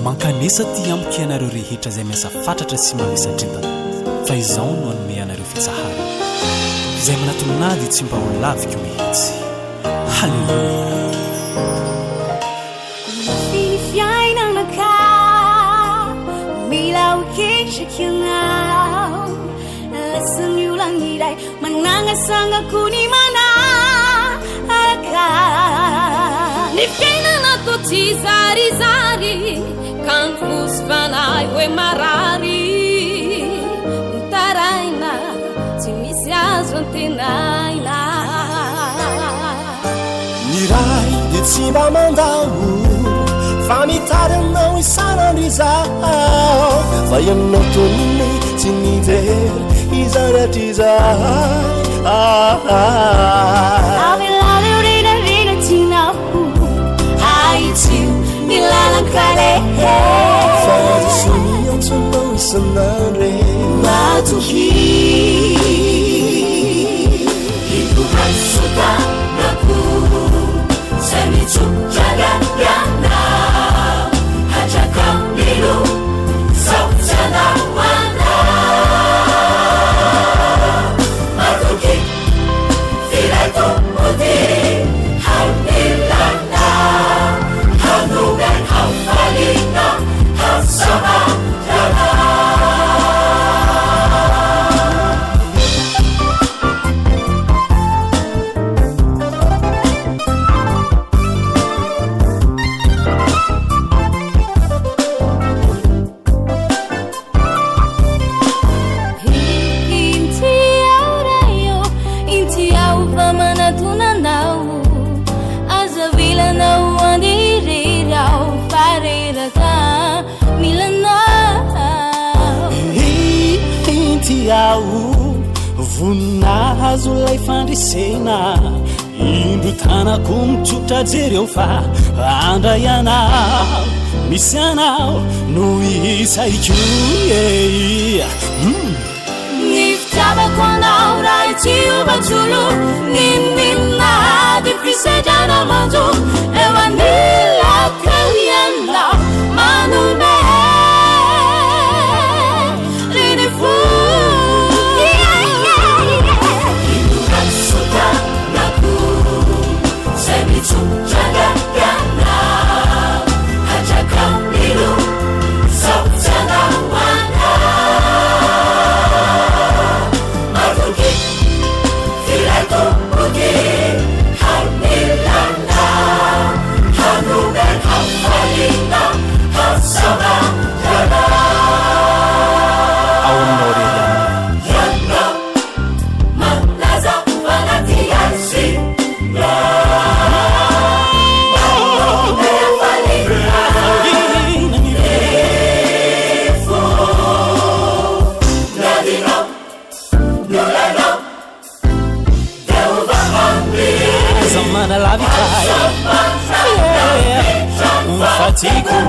mankanesa ty amiko ianareo rehetra izay miasa fatratra sy mavesadrintana fa izao no anome anareo fitsahara izay manatononady tsy mba ho laviko mihitsy. Halleluja. Finy fiainanaka mila hoketraky anao lasan'ny olaniray mananasangako ny manaraka ny fiainanako tsy zarizary ka nifosy fanay hoe marary mitaraina tsy misy azo antenaina ny ray de tsy mba mandamo fa mitaranao isanandro izao fa ianao toniny tsy nijery izanatry izahay avelale renarena tinao haitsio ny lalankalehe fa sony antsonao isanandro matohy ikuhasotanako zay mitsotragagana hatrakamilo saotsanahoana matoky filatomody haunilana hanugan haufalina hausamandrana voninahzo lay fandrisena indro tanako mitsotra jereo fa andray anao misy anao no isaiko ny fitiavako anao raha tsy ovatsolo ny minady fisedrana manjo eo anilaka ianao manome riny fo mitsotragagana hatrakamilo saotsanahoana matoky filatomody haunilana hanugan haufalina hausamandrana ao aminao rery ianao manaza fanaty azy zamana lavikay un fatico